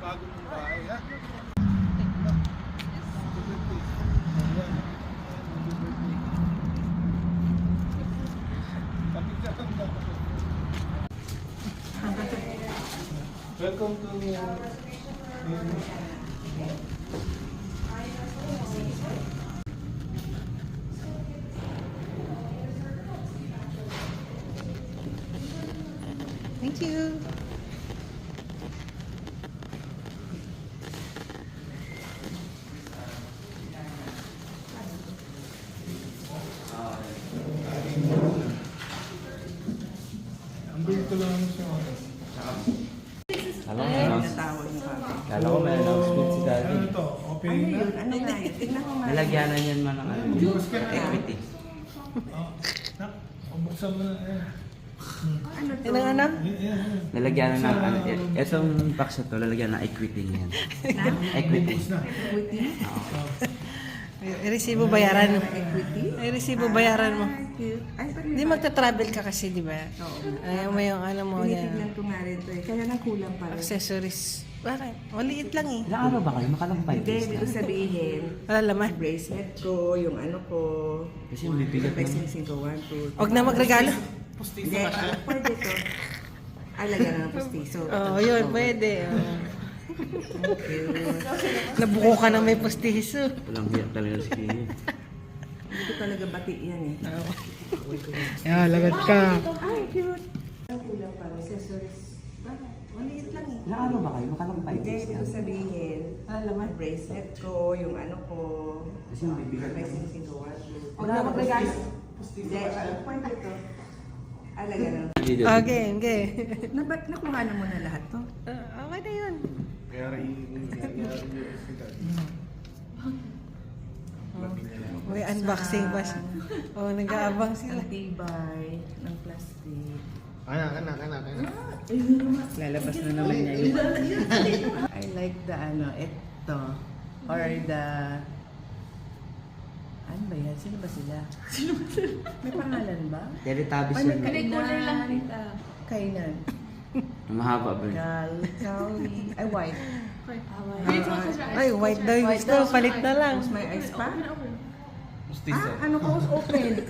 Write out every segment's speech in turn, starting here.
bago ng bahay, ha? Welcome to Thank you. ang dito lang siya. Kala ko may announcement si Daddy. Ano to? Opening na? Ano nga yun? Tignan ko nga. Nalagyanan yan man ng equity. Nak, buksan mo na. Ano to? Ilang anak? Nalagyanan ng etong box na to, lalagyan ng equity niyan. Equity. Equity? I-resibo bayaran mo. Equity? I-resibo bayaran mo. Cute. Ay, parang Hindi magta-travel ka kasi, di ba? Oo. Ayaw mo yung ano mo Tinitignan yan. ko nga rin to eh. Kaya nang kulang pa rin. Accessories. Bakit? Maliit lang eh. Ilang araw ba kayo? Makalang 5 Hindi, days dito na. sabihin. Wala laman. Bracelet ko, yung ano ko. Kasi mabibigat May naman. sinising ko, 1, 2. Huwag na magregalo. Hindi, pwede to. Alaga na ng pustiso. Oo, yun, pwede. Nabuko ka na may postiso. Walang hiyak talaga si Kini. Hindi ko talaga bati yan eh. Yeah, lagat ka. Ay, cute. Ang kulang pa rin. Accessories. Bakit? Maliit lang eh. Ilang araw ba kayo? Makalang 5 Hindi, days dito na. sabihin. May bracelet ko, yung ano ko. Kasi mabibigat May naman. sinising ko, 1, 2. Huwag na magregalo. Hindi, pwede to. Alaga na. Okay, okay. Nakuha na mo na lahat to? Okay na yun. May unboxing pa siya. Oh, nag-aabang sila. Ang tibay ng plastic. Anak. Lalabas na naman niya yun. I like the ano, ito. Or the... Ano ba yan? Sino ba sila? May pangalan ba? Teletubbies Ay, may yan. kainan. Kainan. Mahaba ba? Kawi. Ay, white. Ay, white daw yung gusto. Palit na lang. Tapos may ice pa? Ano close open?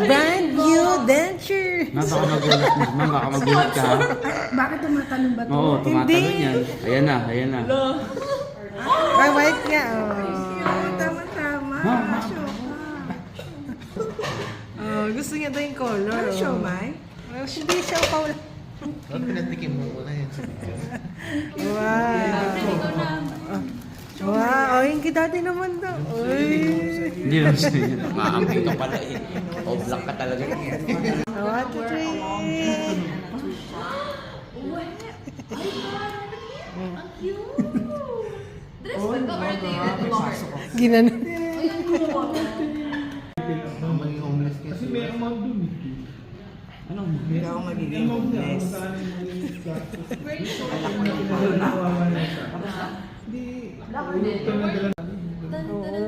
Brand new denture. Ma'am, baka magulat mo. Ma'am, baka magulat ka. ha? Bakit tumatalong ba to? Oo, tumatalon Hindi. yan. Ayan na. Ay, white nga. Oh. Tama-tama. Oh, gusto niya daw yung color. Ano oh. siya, May? Oh, hindi siya Paula. Pinatikim mo muna yan. Wow. Wow, oh, yung dati naman daw. Uy. Hindi lang siya. Maamping ka pala eh. O, black ka talaga. 1, 2, 3. Ginano. Kasi may amount dun. Anong? Hindi ako magiging homeless. Alak ko ng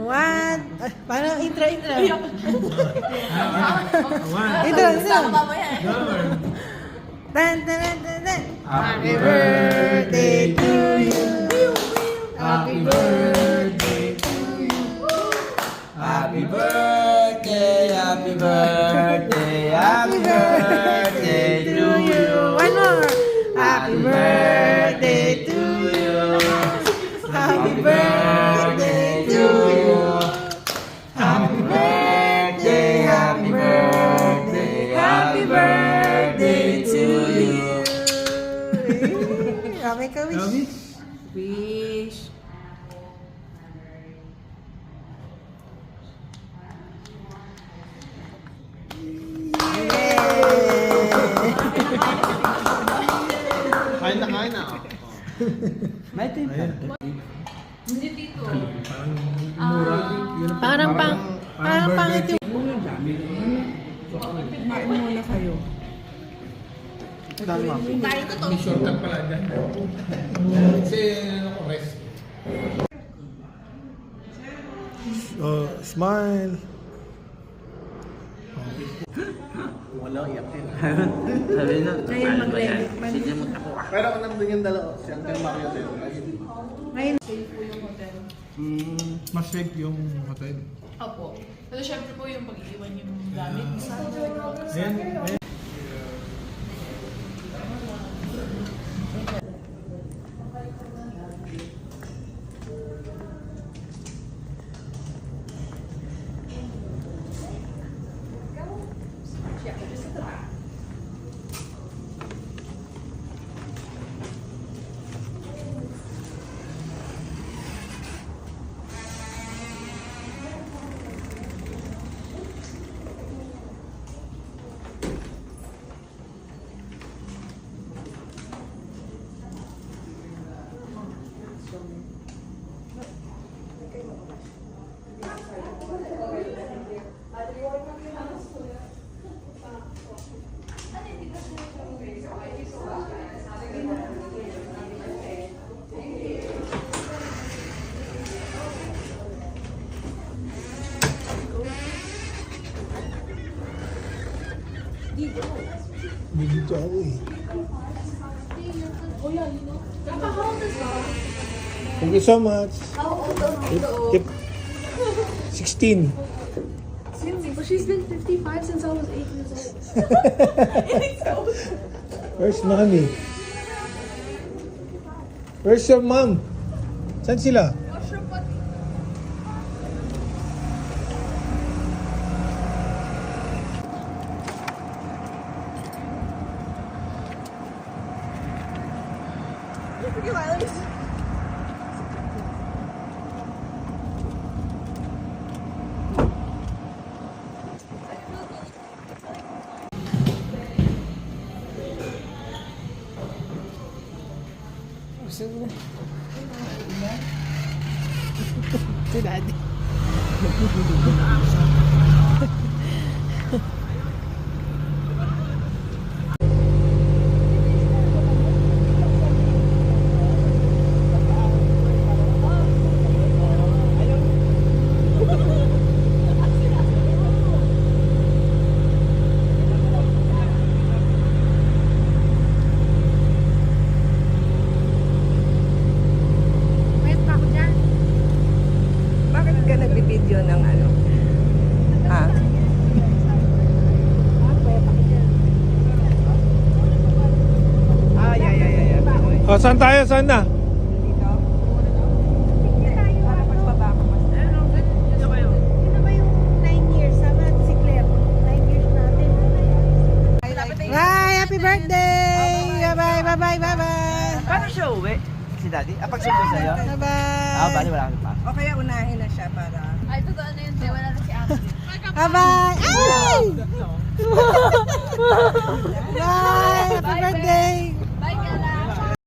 What? Paano intro? Intro. Tan, tan, tan, tan, tan. Happy birthday to you. Happy birthday to you. Happy birthday to you. One more. Happy birthday to you. Happy birthday to you. Happy birthday, happy birthday to you. Kami ka wish. Wish. Kain na. May ito yung Parang pangit yung... Kumain muna kayo. May shortcut pala dyan. Kasi rest. Smile. Wala, iyak yun. Sabi na, Ngayon paano ba yan? mag-limit man. Sige mo ako. Pero kung nandun yung dalawa, si Uncle Mario din. Ngayon, Mas safe yung hotel. Opo. Pero syempre po yung pag-iwan yung gamit. Ayan. Dito ako eh. Thank you so much. How old are you? 16. But she's been 55 since I was 8 years old. Where's mommy? Where's your mom? Saan sila? Si Daddy. bakit ka nagbibideo ng ano? Ha? Ah, yeah. Oh, saan tayo? Saan na? Dito? Para pagbaba ko mas. Ito ba yung 9 years? Sama natin si Claire. 9 years natin. Bye! Happy birthday! Bye-bye! Bye-bye! Bye-bye! Paano siya uwi? Si Daddy? Pagsundo sa'yo? Bye-bye! Bali, wala kang pa. O kaya unahin na siya para... Ay, totoo na yun. Wala na si Ate. Bye-bye! Ay!